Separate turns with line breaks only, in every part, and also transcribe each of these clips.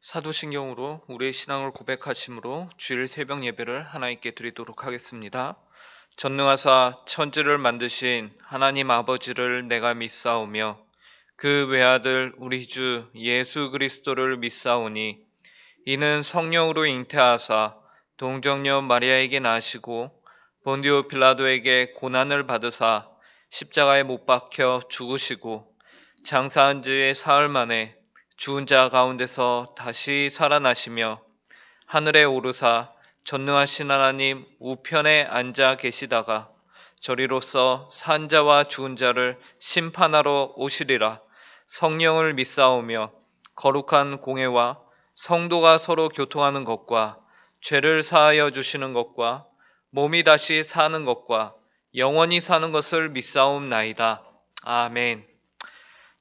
사도신경으로 우리의 신앙을 고백하심으로 주일 새벽 예배를 하나님께 드리도록 하겠습니다. 전능하사 천지를 만드신 하나님 아버지를 내가 믿사오며 그 외아들 우리 주 예수 그리스도를 믿사오니 이는 성령으로 잉태하사 동정녀 마리아에게 나시고 본디오 빌라도에게 고난을 받으사 십자가에 못 박혀 죽으시고 장사한 지 사흘 만에 죽은 자 가운데서 다시 살아나시며 하늘에 오르사 전능하신 하나님 우편에 앉아 계시다가 저리로서 산 자와 죽은 자를 심판하러 오시리라. 성령을 믿사오며 거룩한 공회와 성도가 서로 교통하는 것과 죄를 사하여 주시는 것과 몸이 다시 사는 것과 영원히 사는 것을 믿사옵나이다. 아멘.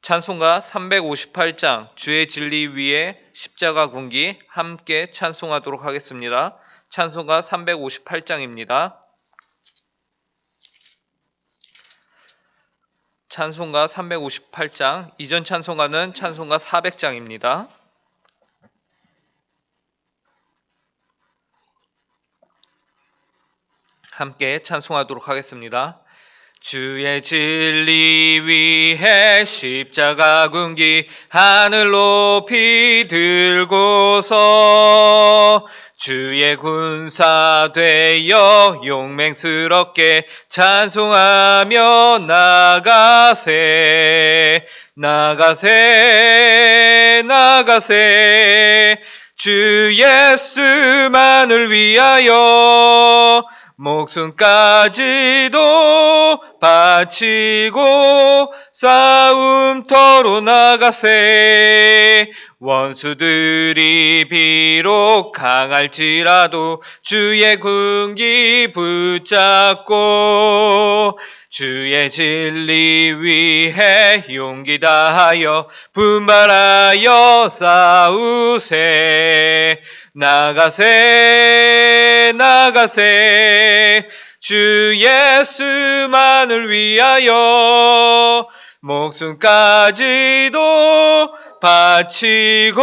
찬송가 358장 주의 진리 위에 십자가 군기 함께 찬송하도록 하겠습니다. 찬송가 358장입니다. 찬송가 358장, 이전 찬송가는 찬송가 400장입니다. 함께 찬송하도록 하겠습니다. 주의 진리 위해 십자가 군기 하늘 높이 들고서 주의 군사 되어 용맹스럽게 찬송하며 나가세 나가세 나가세 주 예수만을 위하여 목숨까지도 바치고 싸움터로 나가세 원수들이 비록 강할지라도 주의 군기 붙잡고 주의 진리 위해 용기 다하여 분발하여 싸우세 나가세 나가세 주 예수만을 위하여 목숨까지도 바치고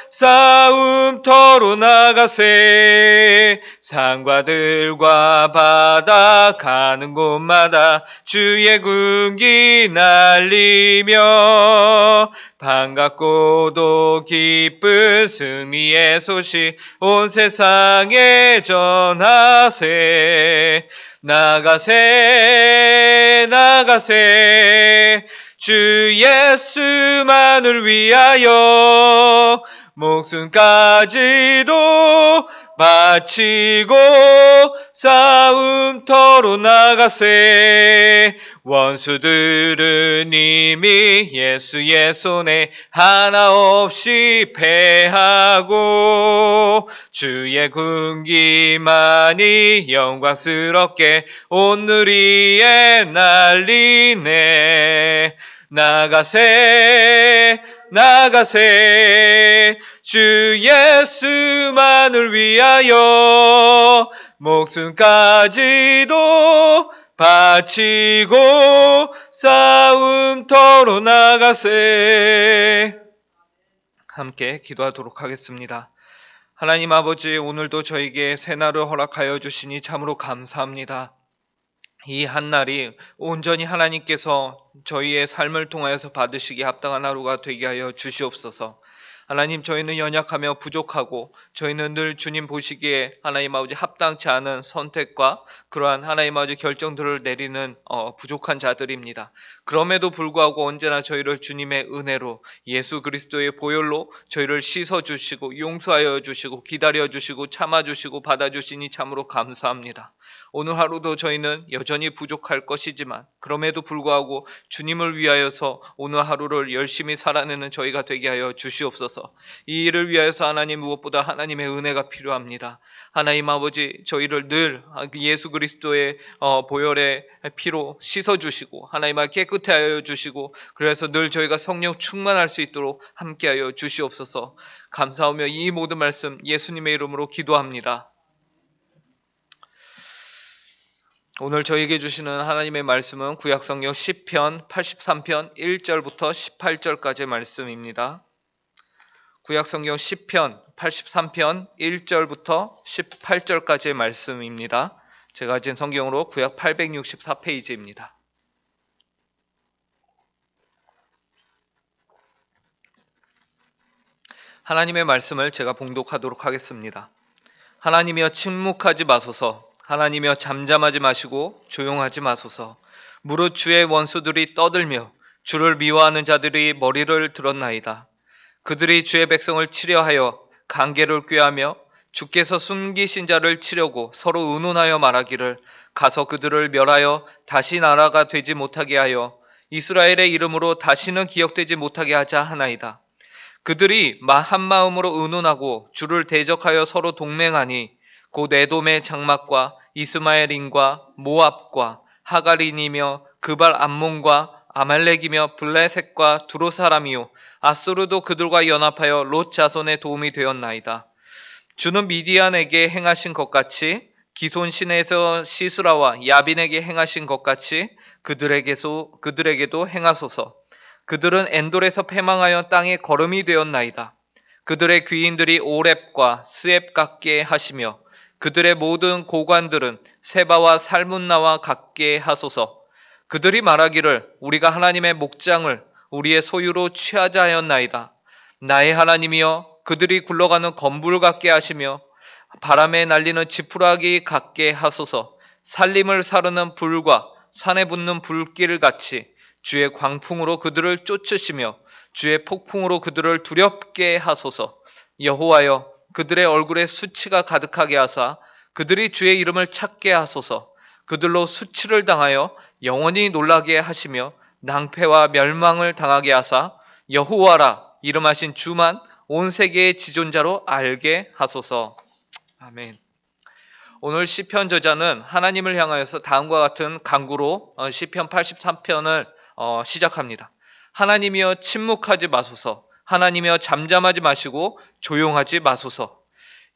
싸움터로 나가세 산과 들과 바다 가는 곳마다 주의 군기 날리며 반갑고도 기쁜 승리의 소식 온 세상에 전하세 나가세 나가세 주 예수만을 위하여 목숨까지도 바치고 싸움터로 나가세 원수들은 이미 예수의 손에 하나 없이 패하고 주의 군기만이 영광스럽게 온 누리에 날리네 나가세 나가세 주 예수만을 위하여 목숨까지도 바치고 싸움터로 나가세 함께 기도하도록 하겠습니다. 하나님 아버지, 오늘도 저에게 새날을 허락하여 주시니 참으로 감사합니다. 이 한날이 온전히 하나님께서 저희의 삶을 통하여서 받으시기에 합당한 하루가 되게 하여 주시옵소서. 하나님, 저희는 연약하며 부족하고 저희는 늘 주님 보시기에 하나님 아버지 합당치 않은 선택과 그러한 하나님 아버지 결정들을 내리는 부족한 자들입니다. 그럼에도 불구하고 언제나 저희를 주님의 은혜로 예수 그리스도의 보혈로 저희를 씻어주시고 용서하여 주시고 기다려주시고 참아주시고 받아주시니 참으로 감사합니다. 오늘 하루도 저희는 여전히 부족할 것이지만 그럼에도 불구하고 주님을 위하여서 오늘 하루를 열심히 살아내는 저희가 되게 하여 주시옵소서. 이 일을 위하여서 하나님 무엇보다 하나님의 은혜가 필요합니다. 하나님 아버지, 저희를 늘 예수 그리스도의 보혈의 피로 씻어주시고 하나님 깨끗해 하여 주시고 그래서 늘 저희가 성령 충만할 수 있도록 함께하여 주시옵소서. 감사하며 이 모든 말씀 예수님의 이름으로 기도합니다. 오늘 저에게 주시는 하나님의 말씀은 구약성경 시편 83편 1절부터 18절까지의 말씀입니다. 구약성경 시편 83편 1절부터 18절까지의 말씀입니다. 제가 가진 성경으로 구약 864페이지입니다. 하나님의 말씀을 제가 봉독하도록 하겠습니다. 하나님이여 침묵하지 마소서. 하나님이여 잠잠하지 마시고 조용하지 마소서. 무릇 주의 원수들이 떠들며 주를 미워하는 자들이 머리를 들었나이다. 그들이 주의 백성을 치려하여 관계를 꾀하며 주께서 숨기신 자를 치려고 서로 의논하여 말하기를 가서 그들을 멸하여 다시 나라가 되지 못하게 하여 이스라엘의 이름으로 다시는 기억되지 못하게 하자 하나이다. 그들이 한 마음으로 의논하고 주를 대적하여 서로 동맹하니 곧 에돔의 장막과 이스마엘인과 모압과 하갈인이며 그발 암몬과 아말렉이며 블레셋과 두로 사람이요 아수르도 그들과 연합하여 롯 자손의 도움이 되었나이다. 주는 미디안에게 행하신 것 같이 기손 시내에서 시스라와 야빈에게 행하신 것 같이 그들에게도 행하소서. 그들은 엔돌에서 패망하여 땅에 거름이 되었나이다. 그들의 귀인들이 오렙과 스앱 같게 하시며 그들의 모든 고관들은 세바와 살문나와 같게 하소서. 그들이 말하기를 우리가 하나님의 목장을 우리의 소유로 취하자 하였나이다. 나의 하나님이여 그들이 굴러가는 건불 같게 하시며 바람에 날리는 지푸라기 같게 하소서. 살림을 사르는 불과 산에 붙는 불길 같이 주의 광풍으로 그들을 쫓으시며 주의 폭풍으로 그들을 두렵게 하소서. 여호와여 그들의 얼굴에 수치가 가득하게 하사 그들이 주의 이름을 찾게 하소서. 그들로 수치를 당하여 영원히 놀라게 하시며 낭패와 멸망을 당하게 하사 여호와라 이름하신 주만 온 세계의 지존자로 알게 하소서. 아멘. 오늘 시편 저자는 하나님을 향하여서 다음과 같은 간구로 시편 83편을 시작합니다. 하나님이여 침묵하지 마소서. 하나님이여 잠잠하지 마시고 조용하지 마소서.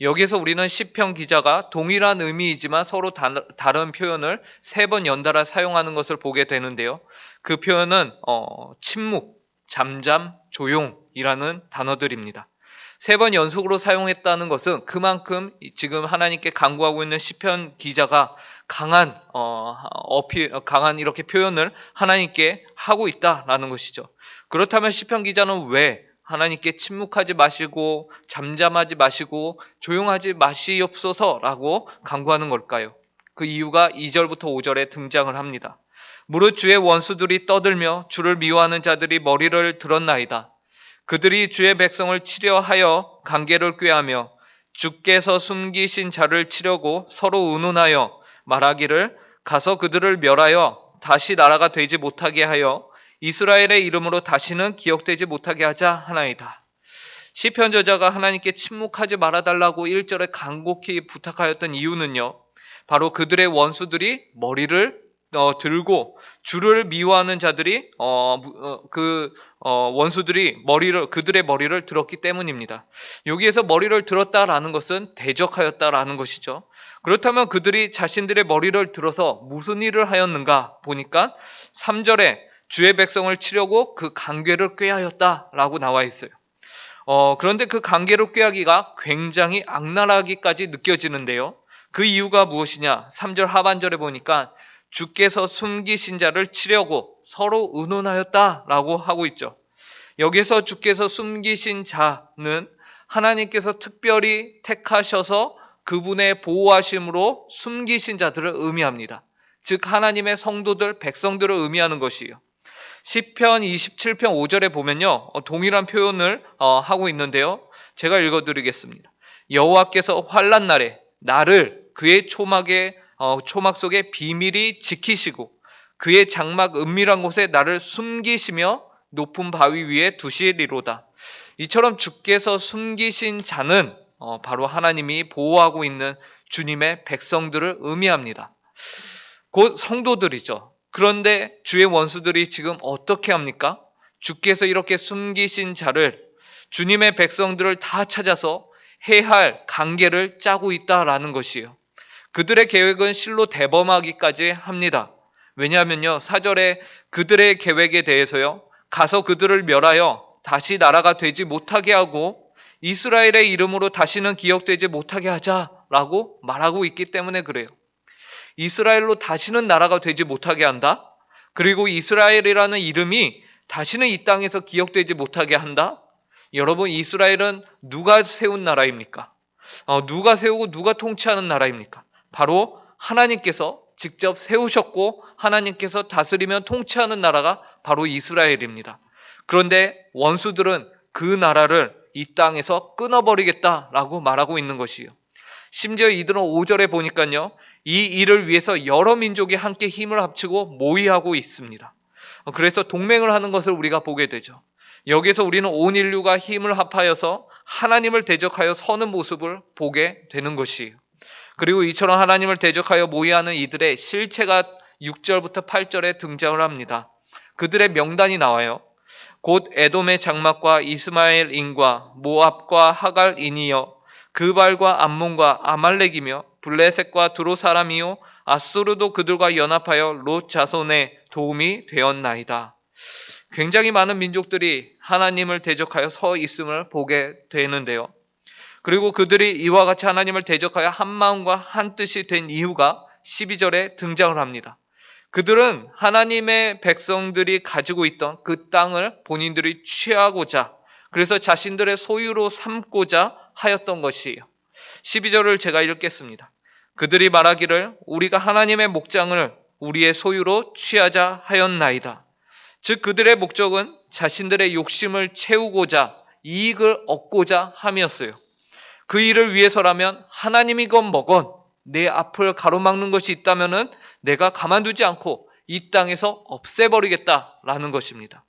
여기서 우리는 시편 기자가 동일한 의미이지만 서로 다른 표현을 3번 연달아 사용하는 것을 보게 되는데요. 그 표현은 침묵, 잠잠, 조용이라는 단어들입니다. 3번 연속으로 사용했다는 것은 그만큼 지금 하나님께 간구하고 있는 시편 기자가 강한 이렇게 표현을 하나님께 하고 있다라는 것이죠. 그렇다면 시편 기자는 왜 하나님께 침묵하지 마시고 잠잠하지 마시고 조용하지 마시옵소서라고 간구하는 걸까요? 그 이유가 2절부터 5절에 등장을 합니다. 무릇 주의 원수들이 떠들며 주를 미워하는 자들이 머리를 들었나이다. 그들이 주의 백성을 치려하여 관계를 꾀하며 주께서 숨기신 자를 치려고 서로 의논하여 말하기를 가서 그들을 멸하여 다시 나라가 되지 못하게 하여 이스라엘의 이름으로 다시는 기억되지 못하게 하자 하나이다. 시편 저자가 하나님께 침묵하지 말아달라고 1절에 간곡히 부탁하였던 이유는요. 바로 그들의 원수들이 머리를 들고 주를 미워하는 자들이 원수들이 그들의 머리를 들었기 때문입니다. 여기에서 머리를 들었다라는 것은 대적하였다라는 것이죠. 그렇다면 그들이 자신들의 머리를 들어서 무슨 일을 하였는가 보니까 3절에 주의 백성을 치려고 그 관계를 꾀하였다라고 나와 있어요. 그런데 그 관계를 꾀하기가 굉장히 악랄하기까지 느껴지는데요. 그 이유가 무엇이냐? 3절 하반절에 보니까 주께서 숨기신 자를 치려고 서로 의논하였다라고 하고 있죠. 여기서 주께서 숨기신 자는 하나님께서 특별히 택하셔서 그분의 보호하심으로 숨기신 자들을 의미합니다. 즉 하나님의 성도들, 백성들을 의미하는 것이에요. 시편 27편 5절에 보면요. 동일한 표현을 하고 있는데요. 제가 읽어드리겠습니다. 여호와께서 환난 날에 나를 그의 초막 속에 비밀히 지키시고 그의 장막 은밀한 곳에 나를 숨기시며 높은 바위 위에 두시리로다. 이처럼 주께서 숨기신 자는 바로 하나님이 보호하고 있는 주님의 백성들을 의미합니다. 곧 성도들이죠. 그런데 주의 원수들이 지금 어떻게 합니까? 주께서 이렇게 숨기신 자를 주님의 백성들을 다 찾아서 해할 관계를 짜고 있다라는 것이에요. 그들의 계획은 실로 대범하기까지 합니다. 왜냐하면요. 4절에 그들의 계획에 대해서요. 가서 그들을 멸하여 다시 나라가 되지 못하게 하고 이스라엘의 이름으로 다시는 기억되지 못하게 하자라고 말하고 있기 때문에 그래요. 이스라엘로 다시는 나라가 되지 못하게 한다. 그리고 이스라엘이라는 이름이 다시는 이 땅에서 기억되지 못하게 한다. 여러분, 이스라엘은 누가 세운 나라입니까? 누가 세우고 누가 통치하는 나라입니까? 바로 하나님께서 직접 세우셨고 하나님께서 다스리며 통치하는 나라가 바로 이스라엘입니다. 그런데 원수들은 그 나라를 이 땅에서 끊어버리겠다라고 말하고 있는 것이요. 심지어 이들은 5절에 보니까요, 이 일을 위해서 여러 민족이 함께 힘을 합치고 모의하고 있습니다. 그래서 동맹을 하는 것을 우리가 보게 되죠. 여기서 우리는 온 인류가 힘을 합하여서 하나님을 대적하여 서는 모습을 보게 되는 것이에요. 그리고 이처럼 하나님을 대적하여 모의하는 이들의 실체가 6절부터 8절에 등장을 합니다. 그들의 명단이 나와요. 곧 에돔의 장막과 이스마엘인과 모압과 하갈인이여 그발과 암몬과 아말렉이며 블레셋과 두로 사람이요 아수르도 그들과 연합하여 롯 자손의 도움이 되었나이다. 굉장히 많은 민족들이 하나님을 대적하여 서 있음을 보게 되는데요. 그리고 그들이 이와 같이 하나님을 대적하여 한 마음과 한 뜻이 된 이유가 12절에 등장을 합니다. 그들은 하나님의 백성들이 가지고 있던 그 땅을 본인들이 취하고자, 그래서 자신들의 소유로 삼고자 하였던 것이에요. 12절을 제가 읽겠습니다. 그들이 말하기를 우리가 하나님의 목장을 우리의 소유로 취하자 하였나이다. 즉 그들의 목적은 자신들의 욕심을 채우고자 이익을 얻고자 함이었어요. 그 일을 위해서라면 하나님이건 뭐건 내 앞을 가로막는 것이 있다면은 내가 가만두지 않고 이 땅에서 없애버리겠다라는 것입니다.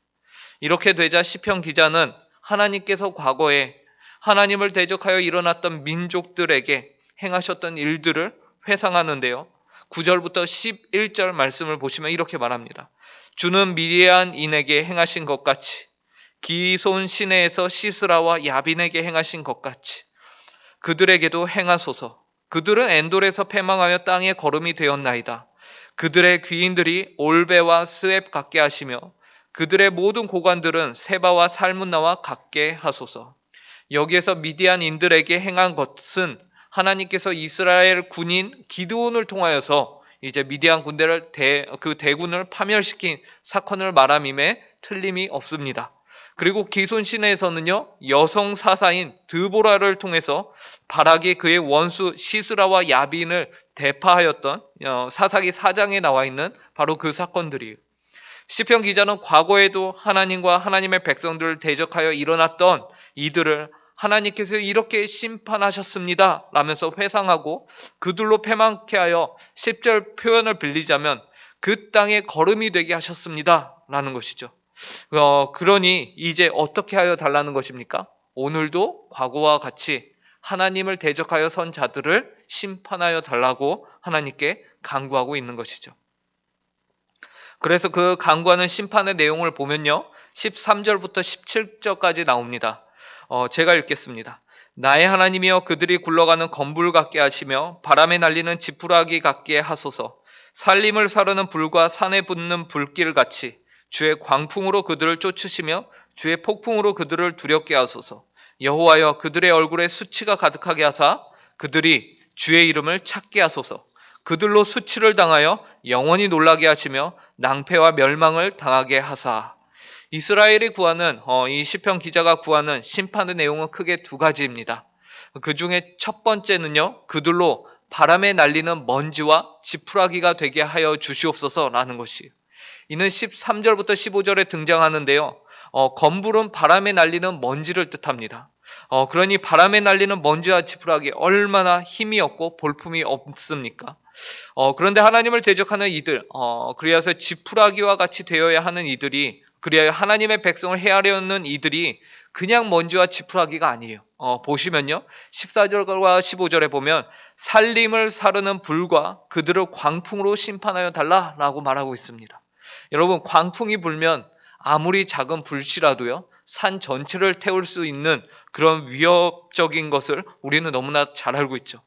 이렇게 되자 시편 기자는 하나님께서 과거에 하나님을 대적하여 일어났던 민족들에게 행하셨던 일들을 회상하는데요. 9절부터 11절 말씀을 보시면 이렇게 말합니다. 주는 미디안인에게 행하신 것 같이 기손 시내에서 시스라와 야빈에게 행하신 것 같이 그들에게도 행하소서. 그들은 엔돌에서 패망하여 땅에 거름이 되었나이다. 그들의 귀인들이 올베와 스엡 같게 하시며 그들의 모든 고관들은 세바와 살문나와 같게 하소서. 여기에서 미디안인들에게 행한 것은 하나님께서 이스라엘 군인 기드온을 통하여서 이제 미디안 군대를 그 대군을 파멸시킨 사건을 말함임에 틀림이 없습니다. 그리고 기손 시내에서는요, 여성 사사인 드보라를 통해서 바락이 그의 원수 시스라와 야빈을 대파하였던 사사기 4장에 나와 있는 바로 그 사건들이에요. 시편 기자는 과거에도 하나님과 하나님의 백성들을 대적하여 일어났던 이들을 하나님께서 이렇게 심판하셨습니다 라면서 회상하고 그들로 패망케 하여 10절 표현을 빌리자면 그 땅에 거름이 되게 하셨습니다 라는 것이죠. 그러니 이제 어떻게 하여 달라는 것입니까? 오늘도 과거와 같이 하나님을 대적하여 선 자들을 심판하여 달라고 하나님께 간구하고 있는 것이죠. 그래서 그 간구하는 심판의 내용을 보면요, 13절부터 17절까지 나옵니다. 제가 읽겠습니다. 나의 하나님이여 그들이 굴러가는 건불 같게 하시며 바람에 날리는 지푸라기 같게 하소서. 살림을 사르는 불과 산에 붙는 불길 같이 주의 광풍으로 그들을 쫓으시며 주의 폭풍으로 그들을 두렵게 하소서. 여호와여 그들의 얼굴에 수치가 가득하게 하사 그들이 주의 이름을 찾게 하소서. 그들로 수치를 당하여 영원히 놀라게 하시며 낭패와 멸망을 당하게 하사. 이스라엘이 구하는 이 시편 기자가 구하는 심판의 내용은 크게 두 가지입니다. 그 중에 첫 번째는요, 그들로 바람에 날리는 먼지와 지푸라기가 되게 하여 주시옵소서라는 것이에요. 이는 13절부터 15절에 등장하는데요. 건불은 바람에 날리는 먼지를 뜻합니다. 그러니 바람에 날리는 먼지와 지푸라기 얼마나 힘이 없고 볼품이 없습니까? 그런데 하나님을 대적하는 이들, 그리하여 지푸라기와 같이 되어야 하는 이들이, 그리하여 하나님의 백성을 헤아려는 이들이 그냥 먼지와 지푸라기가 아니에요. 보시면요, 14절과 15절에 보면 살림을 사르는 불과 그들을 광풍으로 심판하여 달라라고 말하고 있습니다. 여러분, 광풍이 불면 아무리 작은 불씨라도요, 산 전체를 태울 수 있는 그런 위협적인 것을 우리는 너무나 잘 알고 있죠.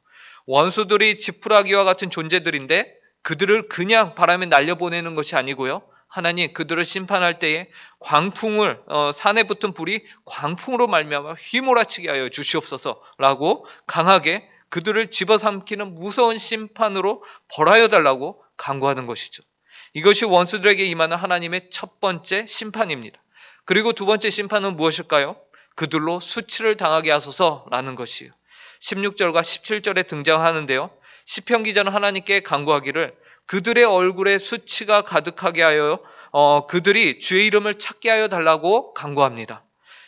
원수들이 지푸라기와 같은 존재들인데 그들을 그냥 바람에 날려보내는 것이 아니고요, 하나님 그들을 심판할 때에 광풍을 산에 붙은 불이 광풍으로 말미암아 휘몰아치게 하여 주시옵소서라고 강하게 그들을 집어삼키는 무서운 심판으로 벌하여 달라고 간구하는 것이죠. 이것이 원수들에게 임하는 하나님의 첫 번째 심판입니다. 그리고 두 번째 심판은 무엇일까요? 그들로 수치를 당하게 하소서라는 것이에요. 16절과 17절에 등장하는데요. 시편 기자는 하나님께 간구하기를 그들의 얼굴에 수치가 가득하게 하여 그들이 주의 이름을 찾게 하여 달라고 간구합니다.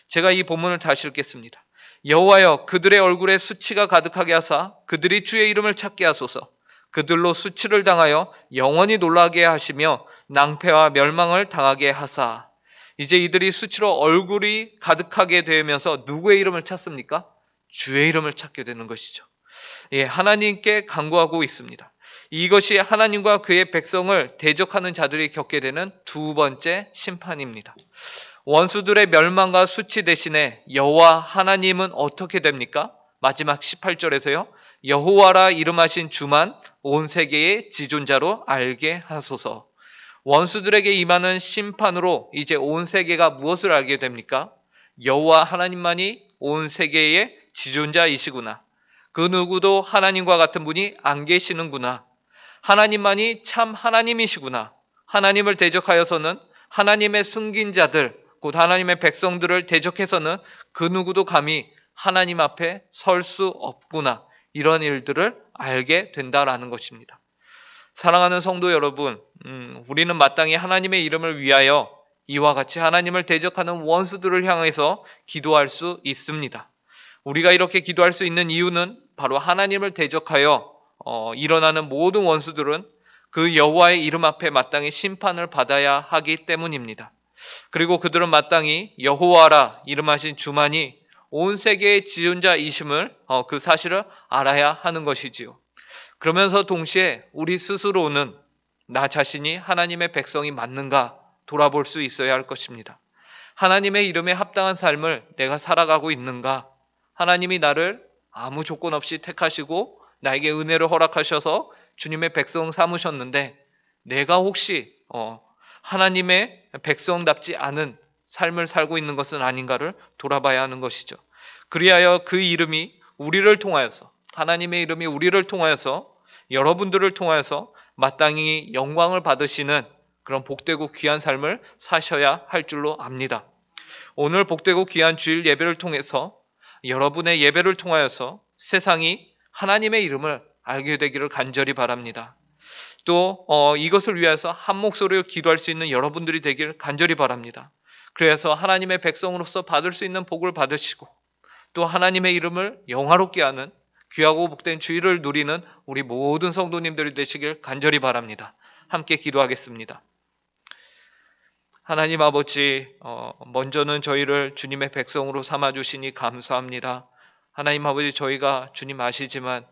제가 이 본문을 다시 읽겠습니다. 여호와여 그들의 얼굴에 수치가 가득하게 하사 그들이 주의 이름을 찾게 하소서. 그들로 수치를 당하여 영원히 놀라게 하시며 낭패와 멸망을 당하게 하사. 이제 이들이 수치로 얼굴이 가득하게 되면서 누구의 이름을 찾습니까? 주의 이름을 찾게 되는 것이죠. 예, 하나님께 간구하고 있습니다. 이것이 하나님과 그의 백성을 대적하는 자들이 겪게 되는 두 번째 심판입니다. 원수들의 멸망과 수치 대신에 여호와 하나님은 어떻게 됩니까? 마지막 18절에서요. 여호와라 이름하신 주만 온 세계의 지존자로 알게 하소서. 원수들에게 임하는 심판으로 이제 온 세계가 무엇을 알게 됩니까? 여호와 하나님만이 온 세계의 지존자이시구나. 그 누구도 하나님과 같은 분이 안 계시는구나. 하나님만이 참 하나님이시구나. 하나님을 대적하여서는 하나님의 숨긴 자들, 곧 하나님의 백성들을 대적해서는 그 누구도 감히 하나님 앞에 설 수 없구나. 이런 일들을 알게 된다라는 것입니다. 사랑하는 성도 여러분, 우리는 마땅히 하나님의 이름을 위하여 이와 같이 하나님을 대적하는 원수들을 향해서 기도할 수 있습니다. 우리가 이렇게 기도할 수 있는 이유는 바로 하나님을 대적하여 일어나는 모든 원수들은 그 여호와의 이름 앞에 마땅히 심판을 받아야 하기 때문입니다. 그리고 그들은 마땅히 여호와라 이름하신 주만이 온 세계의 지존자이심을 그 사실을 알아야 하는 것이지요. 그러면서 동시에 우리 스스로는 나 자신이 하나님의 백성이 맞는가 돌아볼 수 있어야 할 것입니다. 하나님의 이름에 합당한 삶을 내가 살아가고 있는가? 하나님이 나를 아무 조건 없이 택하시고 나에게 은혜를 허락하셔서 주님의 백성 삼으셨는데 내가 혹시 하나님의 백성답지 않은 삶을 살고 있는 것은 아닌가를 돌아봐야 하는 것이죠. 그리하여 그 이름이 우리를 통하여서 하나님의 이름이 우리를 통하여서 여러분들을 통하여서 마땅히 영광을 받으시는 그런 복되고 귀한 삶을 사셔야 할 줄로 압니다. 오늘 복되고 귀한 주일 예배를 통해서 여러분의 예배를 통하여서 세상이 하나님의 이름을 알게 되기를 간절히 바랍니다. 또 이것을 위해서 한 목소리로 기도할 수 있는 여러분들이 되기를 간절히 바랍니다. 그래서 하나님의 백성으로서 받을 수 있는 복을 받으시고 또 하나님의 이름을 영화롭게 하는 귀하고 복된 주일을 누리는 우리 모든 성도님들이 되시길 간절히 바랍니다. 함께 기도하겠습니다. 하나님 아버지, 먼저는 저희를 주님의 백성으로 삼아주시니 감사합니다. 하나님 아버지, 저희가 주님 아시지만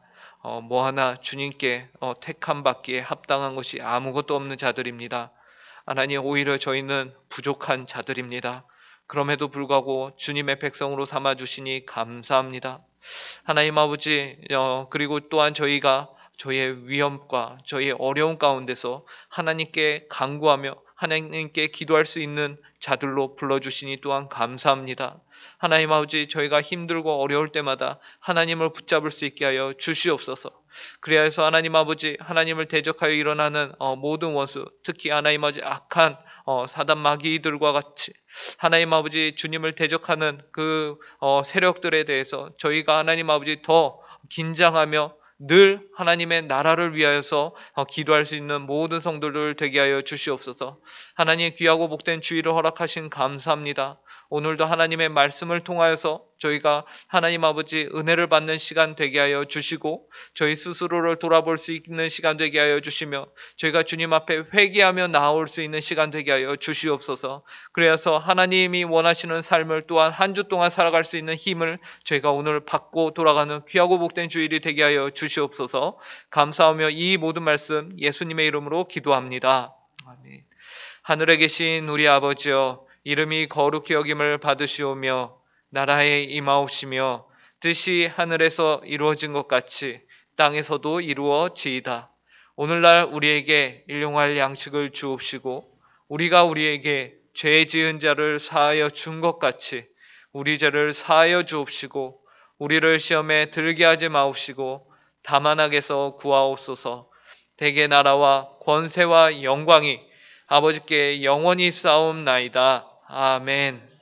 뭐 하나 주님께 택함 받기에 합당한 것이 아무것도 없는 자들입니다. 하나님, 오히려 저희는 부족한 자들입니다. 그럼에도 불구하고 주님의 백성으로 삼아주시니 감사합니다. 하나님 아버지, 그리고 또한 저희가 저희의 위험과 저희의 어려움 가운데서 하나님께 간구하며 하나님께 기도할 수 있는 자들로 불러주시니 또한 감사합니다. 하나님 아버지, 저희가 힘들고 어려울 때마다 하나님을 붙잡을 수 있게 하여 주시옵소서. 그래야 해서 하나님 아버지, 하나님을 대적하여 일어나는 모든 원수, 특히 하나님 아버지 악한 사단 마귀들과 같이 하나님 아버지 주님을 대적하는 그 세력들에 대해서 저희가 하나님 아버지 더 긴장하며 늘 하나님의 나라를 위하여서 기도할 수 있는 모든 성도들 되게 하여 주시옵소서. 하나님 귀하고 복된 주의를 허락하신 감사합니다. 오늘도 하나님의 말씀을 통하여서 저희가 하나님 아버지 은혜를 받는 시간 되게 하여 주시고 저희 스스로를 돌아볼 수 있는 시간 되게 하여 주시며 저희가 주님 앞에 회개하며 나아올 수 있는 시간 되게 하여 주시옵소서. 그래서 하나님이 원하시는 삶을 또한 한 주 동안 살아갈 수 있는 힘을 저희가 오늘 받고 돌아가는 귀하고 복된 주일이 되게 하여 주시옵소서. 감사하며 이 모든 말씀 예수님의 이름으로 기도합니다. 아멘. 하늘에 계신 우리 아버지여, 이름이 거룩히 여김을 받으시오며 나라에 임하옵시며 뜻이 하늘에서 이루어진 것 같이 땅에서도 이루어지이다. 오늘날 우리에게 일용할 양식을 주옵시고 우리가 우리에게 죄 지은 자를 사하여 준 것 같이 우리 죄를 사하여 주옵시고 우리를 시험에 들게 하지 마옵시고 다만 악에서 구하옵소서. 대개 나라와 권세와 영광이 아버지께 영원히 쌓옵나이다. 아멘.